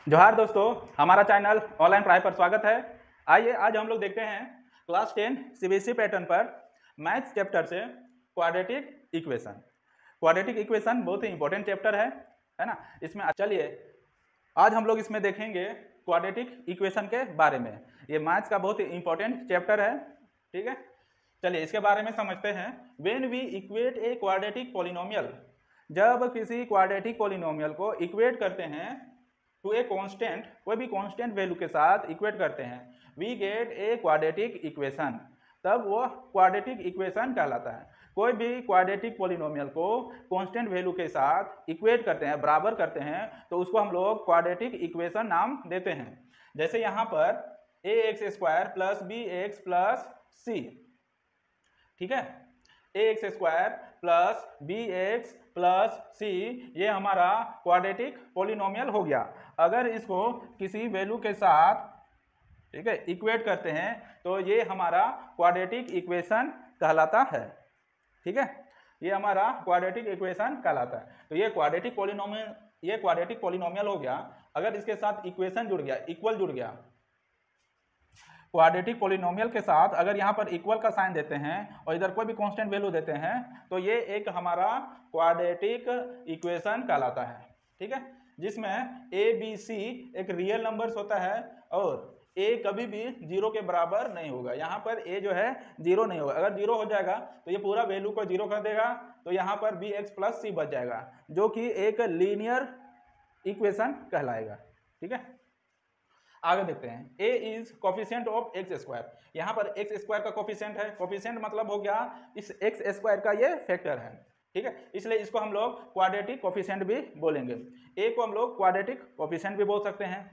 जोहार दोस्तों, हमारा चैनल ऑनलाइन पढ़ाई पर स्वागत है। आइए आज हम लोग देखते हैं क्लास 10 सीबीएसई पैटर्न पर मैथ्स चैप्टर से क्वाड्रेटिक इक्वेशन। क्वाड्रेटिक इक्वेशन बहुत ही इंपॉर्टेंट चैप्टर है ना। इसमें चलिए आज हम लोग इसमें देखेंगे क्वाड्रेटिक इक्वेशन के बारे में। ये मैथ्स का बहुत ही इंपॉर्टेंट चैप्टर है, ठीक है। चलिए इसके बारे में समझते हैं। When we equate a quadratic polynomial, जब किसी क्वाड्रेटिक पॉलिनोमियल को इक्वेट करते हैं टू ए कांस्टेंट, कोई भी कांस्टेंट वैल्यू के साथ इक्वेट करते हैं, we get a quadratic equation, तब वो क्वाड्रेटिक इक्वेशन कहलाता है। कोई भी क्वाड्रेटिक पॉलिनोमियल को कांस्टेंट वैल्यू के साथ इक्वेट करते हैं, बराबर करते हैं, तो उसको हम लोग क्वाड्रेटिक इक्वेशन नाम देते हैं। जैसे यहाँ पर A X square plus B X plus C, ठीक है, A X square plus B X plus C, ये हमारा क्वाड्रेटिक पॉलिनोमियल हो गया। अगर इसको किसी वैल्यू के साथ, ठीक है, इक्वेट करते हैं तो ये हमारा क्वाड्रेटिक इक्वेशन कहलाता है, ठीक है। ये हमारा क्वाड्रेटिक इक्वेशन कहलाता है। तो ये क्वाड्रेटिक पॉलिनोमियल हो गया। अगर इसके साथ इक्वेशन जुड़ गया, इक्वल जुड़ गया, क्वाड्रेटिक पॉलिनोमियल के साथ अगर यहाँ पर इक्वल का साइन देते हैं और इधर कोई भी कांस्टेंट वैल्यू देते हैं, तो ये एक हमारा क्वाड्रेटिक इक्वेशन कहलाता है, ठीक है। जिसमें ए बी सी एक रियल नंबर्स होता है और ए कभी भी जीरो के बराबर नहीं होगा। यहाँ पर ए जो है जीरो नहीं होगा। अगर जीरो हो जाएगा तो ये पूरा वैल्यू को जीरो कर देगा, तो यहाँ पर बी एक्स प्लस सी बच जाएगा, जो कि एक लीनियर इक्वेशन कहलाएगा, ठीक है। आगे देखते हैं। A is coefficient of X square, यहाँ पर एक्स स्क्वायर का कोफिशिएंट है। कोफिशिएंट मतलब हो गया इस एक्स स्क्वायर का ये फैक्टर है, ठीक है। इसलिए इसको हम लोग क्वाड्रेटिक कोफिशिएंट भी बोलेंगे। ए को हम लोग क्वाड्रेटिक कोफिशिएंट भी बोल सकते हैं।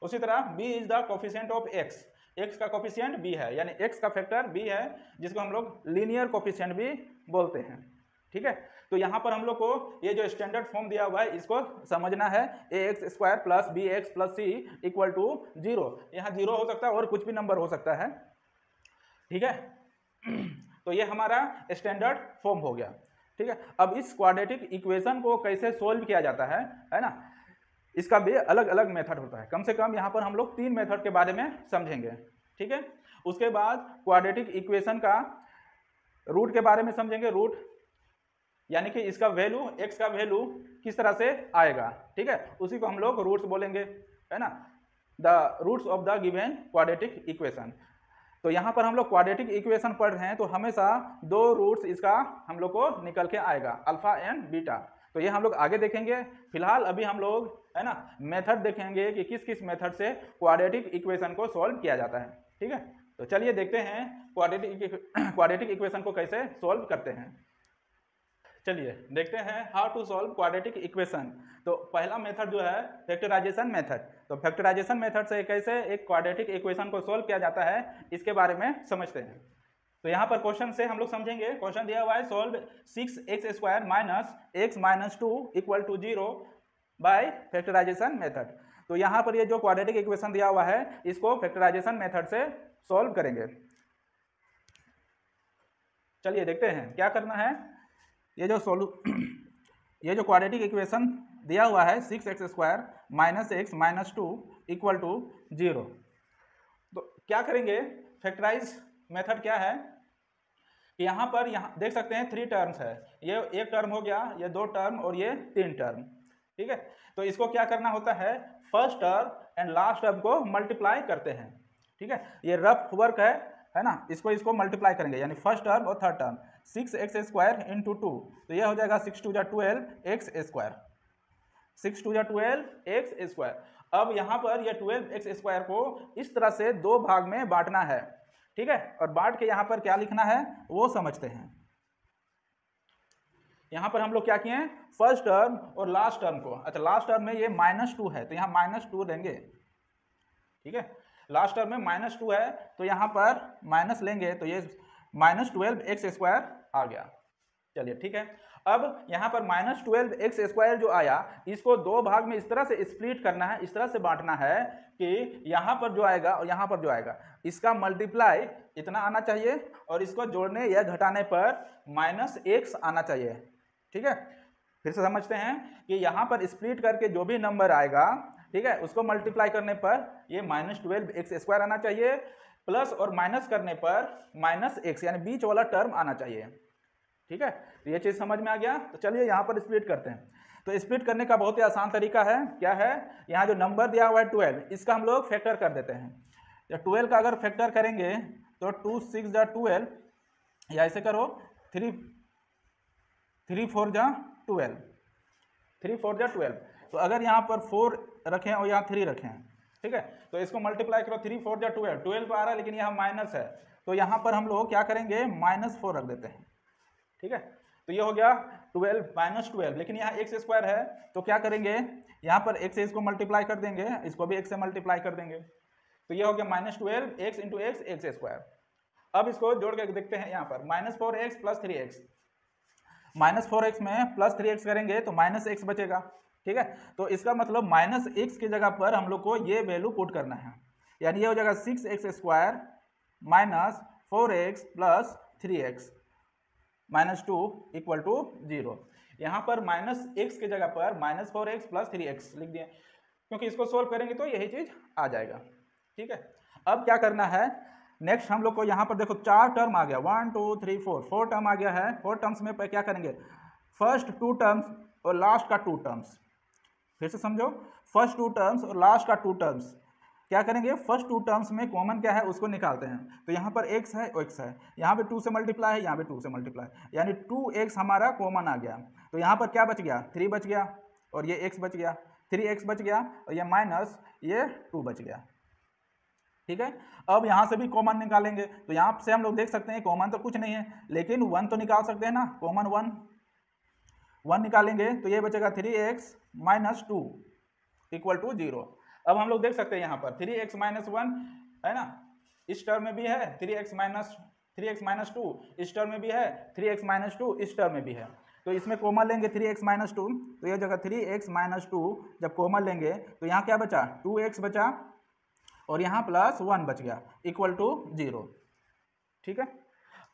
उसी तरह b is the coefficient of x, x का कोफिशिएंट बी है, यानी एक्स का फैक्टर बी है, जिसको हम लोग लीनियर कोफिशिएंट भी बोलते हैं, ठीक है। तो यहाँ पर हम लोग को ये जो स्टैंडर्ड फॉर्म दिया हुआ है इसको समझना है। A X square plus B X plus C equal to zero. यहाँ जीरो हो सकता है और कुछ भी नंबर हो सकता है, ठीक है। तो ये हमारा स्टैंडर्ड फॉर्म हो गया, ठीक है। अब इस क्वाड्रेटिक इक्वेशन को कैसे सोल्व किया जाता है ना, इसका भी अलग अलग मेथड होता है। कम से कम यहाँ पर हम लोग 3 मेथड के बारे में समझेंगे, ठीक है। उसके बाद क्वाड्रेटिक इक्वेशन का रूट के बारे में समझेंगे। रूट यानी कि इसका वैल्यू, x का वैल्यू किस तरह से आएगा, ठीक है, उसी को हम लोग रूट्स बोलेंगे, है ना, the roots of the given quadratic equation. तो यहाँ पर हम लोग क्वाड्रेटिक इक्वेशन पढ़ रहे हैं तो हमेशा 2 रूट्स इसका हम लोग को निकल के आएगा, अल्फा एंड बीटा। तो ये हम लोग आगे देखेंगे। फिलहाल अभी हम लोग, है ना, मेथड देखेंगे कि किस किस मेथड से क्वाड्रेटिक इक्वेशन को सॉल्व किया जाता है, ठीक है। तो चलिए देखते हैं क्वाड्रेटिक इक्वेशन को कैसे सॉल्व करते हैं। चलिए देखते हैं how to solve quadratic equation. तो पहला मेथड जो है फैक्टराइजेशन मेथड। तो फैक्टराइजेशन मेथड से कैसे एक क्वाड्रेटिक इक्वेशन को सॉल्व किया जाता है इसके बारे में समझते हैं। तो यहाँ पर क्वेश्चन से हम लोग समझेंगे। क्वेश्चन दिया हुआ है solve 6x square minus x minus 2 equal to 0 by factorization method. तो यहाँ पर ये जो क्वाड्रेटिक इक्वेशन दिया हुआ है इसको फैक्टराइजेशन मेथड से सॉल्व करेंगे। चलिए देखते हैं क्या करना है। ये जो क्वाड्रेटिक इक्वेशन दिया हुआ है 6x square minus x minus 2 equal to 0, तो क्या करेंगे, फैक्टराइज मेथड क्या है कि यहाँ पर देख सकते हैं 3 टर्म्स है। ये एक टर्म हो गया, ये 2 टर्म और ये 3 टर्म, ठीक है। तो इसको क्या करना होता है, first term and last term को मल्टीप्लाई करते हैं, ठीक है। ये रफ वर्क है ना, इसको मल्टीप्लाई करेंगे, यानी फर्स्ट टर्म और third term. 6x square into 2, तो यह हो जाएगा 6 2 12 x स्क्वायर, 6 2 12 x स्क्वायर। अब यहाँ पर यह 12x स्क्वायर को इस तरह से 2 भाग में बांटना है, ठीक है। और बांट के यहाँ पर क्या लिखना है वो समझते हैं। यहाँ पर हम लोग क्या किए हैं, फर्स्ट टर्म और लास्ट टर्म को, अच्छा लास्ट टर्म में ये -2 है तो यहाँ -2 लेंगे, ठीक है। लास्ट टर्म में -2 है तो यहाँ पर माइनस लेंगे, तो ये -12x स्क्वायर आ गया। चलिए ठीक है। अब यहाँ पर -12x स्क्वायर जो आया इसको 2 भाग में इस तरह से स्प्लिट करना है, इस तरह से बांटना है कि यहाँ पर जो आएगा और यहाँ पर जो आएगा इसका मल्टीप्लाई इतना आना चाहिए और इसको जोड़ने या घटाने पर -x आना चाहिए, ठीक है। फिर से समझते हैं कि यहाँ पर स्प्लिट करके जो भी नंबर आएगा ठीक है, उसको मल्टीप्लाई करने पर ये -12x² आना चाहिए, प्लस और माइनस करने पर -x यानी बीच वाला टर्म आना चाहिए। ठीक है, तो ये चीज समझ में आ गया। तो चलिए यहाँ पर स्प्लिट करते हैं। तो स्प्लिट करने का बहुत ही आसान तरीका है, क्या है, यहाँ जो नंबर दिया हुआ है 12, इसका हम लोग फैक्टर कर देते हैं। या 12 का अगर फैक्टर करेंगे तो 2 6 जा 12, या ऐसे करो 3 4 जा 12, 3 4 जा 12। तो अगर यहाँ पर 4 रखें और यहाँ 3 रखें, ठीक है, तो इसको मल्टीप्लाई करो, 3 4 जा 12, 12 तो आ रहा है लेकिन यहाँ माइनस है, तो यहाँ पर हम लोग क्या करेंगे, -4 रख देते हैं। ठीक है, तो ये हो गया 12 -12, लेकिन यहाँ x² है तो क्या करेंगे, यहाँ पर x से इसको मल्टीप्लाई कर देंगे, इसको भी x से मल्टीप्लाई कर देंगे, तो ये हो गया -12 x इंटू x² अब इसको जोड़ के देखते हैं, यहाँ पर -4x + 3x, -4x में +3x करेंगे तो -x बचेगा। ठीक है, तो इसका मतलब -x की जगह पर हम लोग को ये वैल्यू पुट करना है, यानी ये हो जाएगा 6x² - 4x + 3x -2 = 0। यहाँ पर -x की जगह पर -4x + 3x लिख दिए, क्योंकि इसको सोल्व करेंगे तो यही चीज आ जाएगा। ठीक है, अब क्या करना है, नेक्स्ट हम लोग को यहाँ पर देखो 4 टर्म आ गया, 1 2 3 4 टर्म आ गया है। 4 टर्म्स में क्या करेंगे, फर्स्ट 2 टर्म्स और लास्ट का 2 टर्म्स, फिर से समझो, फर्स्ट 2 टर्म्स और लास्ट का 2 टर्म्स क्या करेंगे, फर्स्ट 2 टर्म्स में कॉमन क्या है उसको निकालते हैं। तो यहाँ पर x है, x है, यहाँ पे 2 से मल्टीप्लाई है, यहाँ पे 2 से मल्टीप्लाई, यानी 2x हमारा कॉमन आ गया। तो यहाँ पर क्या बच गया, 3 बच गया, और ये x बच गया, 3x बच गया, और ये माइनस ये 2 बच गया। ठीक है, अब यहाँ से भी कॉमन निकालेंगे, तो यहाँ से हम लोग देख सकते हैं कॉमन तो कुछ नहीं है, लेकिन 1 तो निकाल सकते हैं ना, कॉमन 1 निकालेंगे तो ये बचेगा 3x - 2 = 0। अब हम लोग देख सकते हैं यहाँ पर 3x - 1 है ना, इस टर्म में भी है, 3x - 2 इस टर्म में भी है, 3x - 2 इस टर्म में भी है। तो इसमें कॉमन लेंगे 3x - 2, तो यह जगह 3x - 2 जब कॉमन लेंगे तो यहाँ क्या बचा, 2x बचा, और यहाँ +1 बच गया = 0। ठीक है,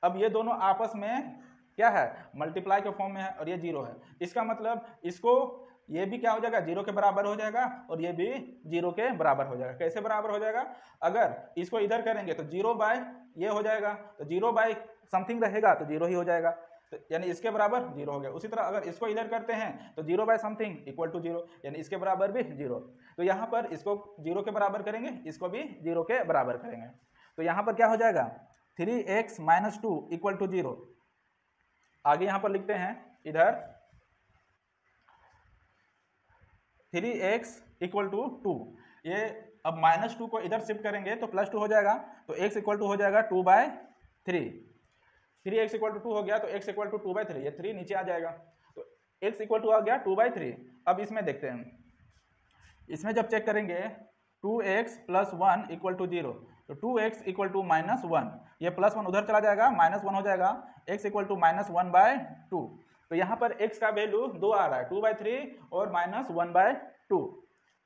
अब ये दोनों आपस में क्या है, मल्टीप्लाई के फॉर्म में है, और ये 0 है। इसका मतलब इसको ये भी क्या हो जाएगा, 0 के बराबर हो जाएगा, और ये भी 0 के बराबर हो जाएगा। कैसे बराबर हो जाएगा, अगर इसको इधर करेंगे तो 0 बाय ये हो जाएगा, तो 0 बाय समथिंग रहेगा तो 0 ही हो जाएगा, तो यानी इसके बराबर 0 हो गया। उसी तरह अगर इसको इधर करते हैं तो 0 बाय समथिंग = 0, यानी इसके बराबर भी 0। तो यहाँ पर इसको 0 के बराबर करेंगे, इसको भी 0 के बराबर करेंगे, तो यहाँ पर क्या हो जाएगा, 3x - 2 = 0। आगे यहाँ पर लिखते हैं, इधर 3x = 2, ये अब -2 को इधर शिफ्ट करेंगे तो +2 हो जाएगा, तो x = हो जाएगा 2/3, 3x = 2 हो गया, तो x = 2/3, ये 3 नीचे आ जाएगा, तो x = आ गया 2/3। अब इसमें देखते हैं, इसमें जब चेक करेंगे 2x + 1 = 0, तो 2x = -1, ये +1 उधर चला जाएगा, -1 हो जाएगा, x = -1/2। तो यहाँ पर x का वैल्यू 2 आ रहा है, 2/3 और -1/2।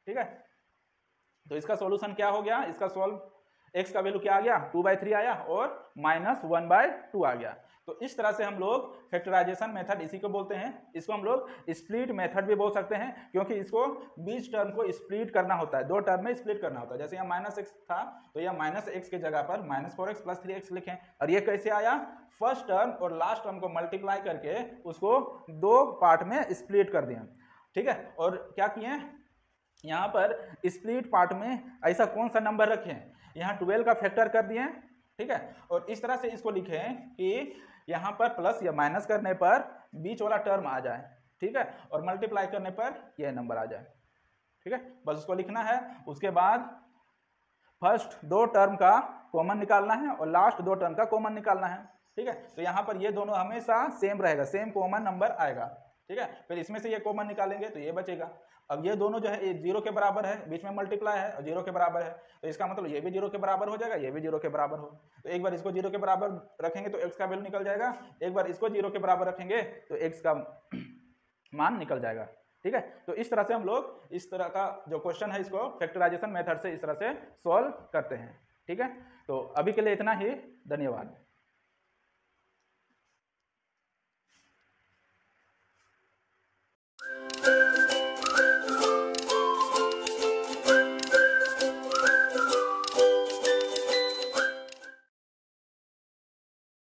ठीक है, तो इसका सॉल्यूशन क्या हो गया, इसका x का वैल्यू क्या आ गया, 2/3 आया, और -1/2 आ गया। तो इस तरह से हम लोग फैक्टराइजेशन मेथड इसी को बोलते हैं। इसको हम लोग स्प्लिट मेथड भी बोल सकते हैं, क्योंकि इसको बीच टर्म को स्प्लिट करना होता है, 2 टर्म में स्प्लिट करना होता है। जैसे यहाँ -x था तो यह -x की जगह पर -4x + 3x लिखें, और ये कैसे आया, फर्स्ट टर्म और लास्ट टर्म को मल्टीप्लाई करके उसको 2 पार्ट में स्प्लिट कर दिया। ठीक है, और क्या किए, यहाँ पर स्प्लिट पार्ट में ऐसा कौन सा नंबर रखें, यहाँ 12 का फैक्टर कर दिए। ठीक है, और इस तरह से इसको लिखें कि यहाँ पर प्लस या माइनस करने पर बीच वाला टर्म आ जाए, ठीक है, और मल्टीप्लाई करने पर यह नंबर आ जाए। ठीक है, बस उसको लिखना है। उसके बाद फर्स्ट 2 टर्म का कॉमन निकालना है और लास्ट 2 टर्म का कॉमन निकालना है। ठीक है, तो यहाँ पर ये दोनों हमेशा सेम रहेगा, सेम कॉमन नंबर आएगा। ठीक है, फिर इसमें से ये कॉमन निकालेंगे तो ये बचेगा। अब ये दोनों जो है ये 0 के बराबर है, बीच में मल्टीप्लाई है और 0 के बराबर है, तो इसका मतलब ये भी 0 के बराबर हो जाएगा, ये भी 0 के बराबर हो। तो एक बार इसको 0 के बराबर रखेंगे तो x का वैल्यू निकल जाएगा, एक बार इसको 0 के बराबर रखेंगे तो x का मान निकल जाएगा। ठीक है, तो इस तरह से हम लोग इस तरह का जो क्वेश्चन है इसको फैक्टराइजेशन मेथड से इस तरह से सॉल्व करते हैं। ठीक है, तो अभी के लिए इतना ही, धन्यवाद।